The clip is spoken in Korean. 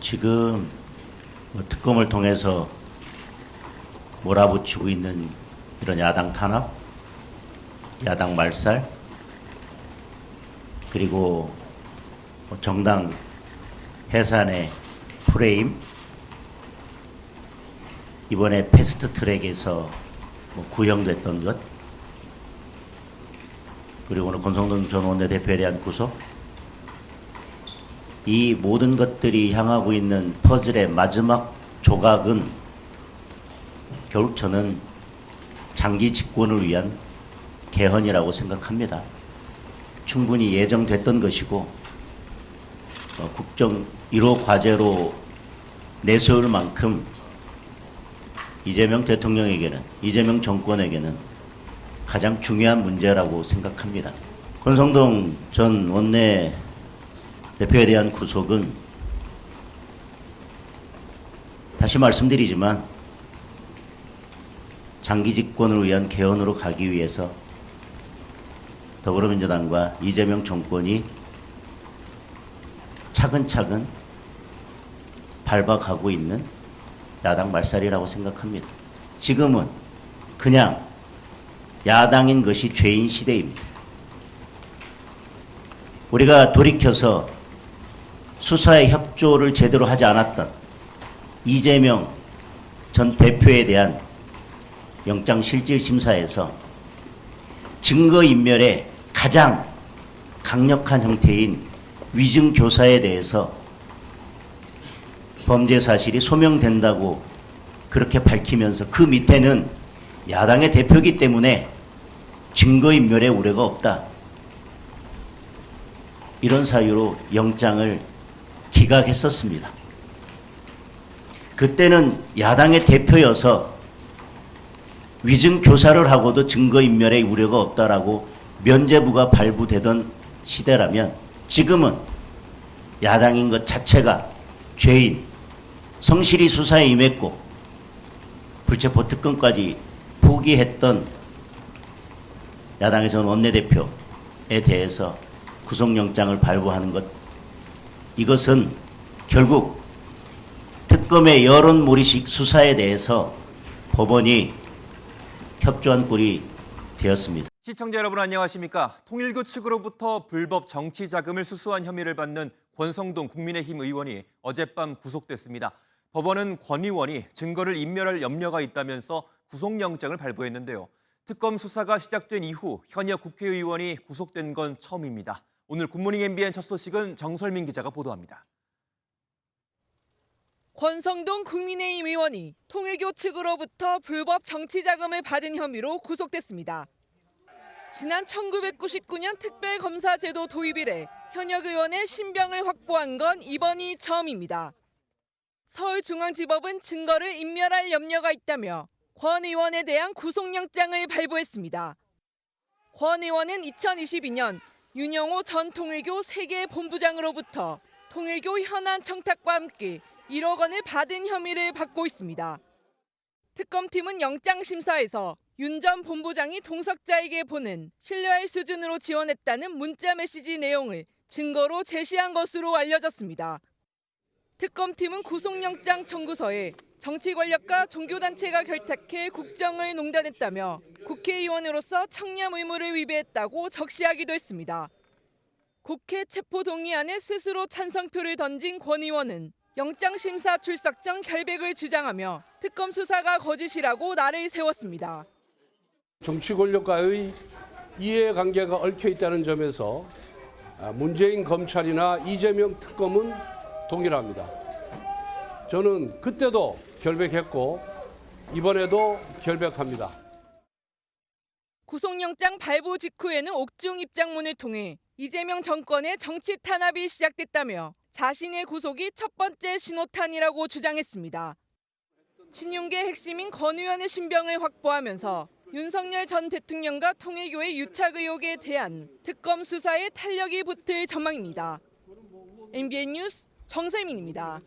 지금 특검을 통해서 몰아붙이고 있는 이런 야당 탄압, 야당 말살, 그리고 정당 해산의 프레임, 이번에 패스트트랙에서 구형됐던 것, 그리고 오늘 권성동 전 원내대표에 대한 구속, 이 모든 것들이 향하고 있는 퍼즐의 마지막 조각은 결국 저는 장기 집권을 위한 개헌이라고 생각합니다. 충분히 예정됐던 것이고 국정 1호 과제로 내세울 만큼 이재명 대통령에게는, 이재명 정권에게는 가장 중요한 문제라고 생각합니다. 권성동 전 원내대표에 대한 구속은 다시 말씀드리지만 장기 집권을 위한 개헌으로 가기 위해서 더불어민주당과 이재명 정권이 차근차근 밟아가고 있는 야당 말살이라고 생각합니다. 지금은 그냥 야당인 것이 죄인 시대입니다. 우리가 돌이켜서 수사에 협조를 제대로 하지 않았던 이재명 전 대표에 대한 영장실질심사에서 증거인멸의 가장 강력한 형태인 위증교사에 대해서 범죄 사실이 소명된다고 그렇게 밝히면서 그 밑에는 야당의 대표이기 때문에 증거인멸의 우려가 없다, 이런 사유로 영장을 기각했었습니다. 그때는 야당의 대표여서 위증교사를 하고도 증거인멸의 우려가 없다라고 면죄부가 발부되던 시대라면, 지금은 야당인 것 자체가 죄인, 성실히 수사에 임했고 불체포 특권까지 포기했던 야당의 전 원내대표에 대해서 구속영장을 발부하는 것, 이것은 결국 특검의 여론몰이식 수사에 대해서 법원이 협조한 꼴이 되었습니다. 시청자 여러분 안녕하십니까? 통일교 측으로부터 불법 정치 자금을 수수한 혐의를 받는 권성동 국민의힘 의원이 어젯밤 구속됐습니다. 법원은 권 의원이 증거를 인멸할 염려가 있다면서 구속영장을 발부했는데요. 특검 수사가 시작된 이후 현역 국회의원이 구속된 건 처음입니다. 오늘 굿모닝 MBN 첫 소식은 정설민 기자가 보도합니다. 권성동 국민의힘 의원이 통일교 측으로부터 불법 정치 자금을 받은 혐의로 구속됐습니다. 지난 1999년 특별검사제도 도입 이래 현역 의원의 신병을 확보한 건 이번이 처음입니다. 서울중앙지법은 증거를 인멸할 염려가 있다며 권 의원에 대한 구속영장을 발부했습니다. 권 의원은 2022년 윤영호 전 통일교 세계 본부장으로부터 통일교 현안 청탁과 함께 1억 원을 받은 혐의를 받고 있습니다. 특검팀은 영장심사에서 윤 전 본부장이 동석자에게 보낸 신뢰할 수준으로 지원했다는 문자 메시지 내용을 증거로 제시한 것으로 알려졌습니다. 특검팀은 구속영장 청구서에 정치 권력과 종교단체가 결탁해 국정을 농단했다며 국회의원으로서 청렴 의무를 위배했다고 적시하기도 했습니다. 국회 체포동의안에 스스로 찬성표를 던진 권 의원은 영장심사 출석 전 결백을 주장하며 특검 수사가 거짓이라고 날을 세웠습니다. 정치 권력과의 이해관계가 얽혀 있다는 점에서 문재인 검찰이나 이재명 특검은 동일합니다. 저는 그때도 결백했고 이번에도 결백합니다. 구속영장 발부 직후에는 옥중 입장문을 통해 이재명 정권의 정치 탄압이 시작됐다며 자신의 구속이 첫 번째 신호탄이라고 주장했습니다. 친윤계 핵심인 권 의원의 신병을 확보하면서 윤석열 전 대통령과 통일교의 유착 의혹에 대한 특검 수사에 탄력이 붙을 전망입니다. MBN 뉴스 정세민입니다.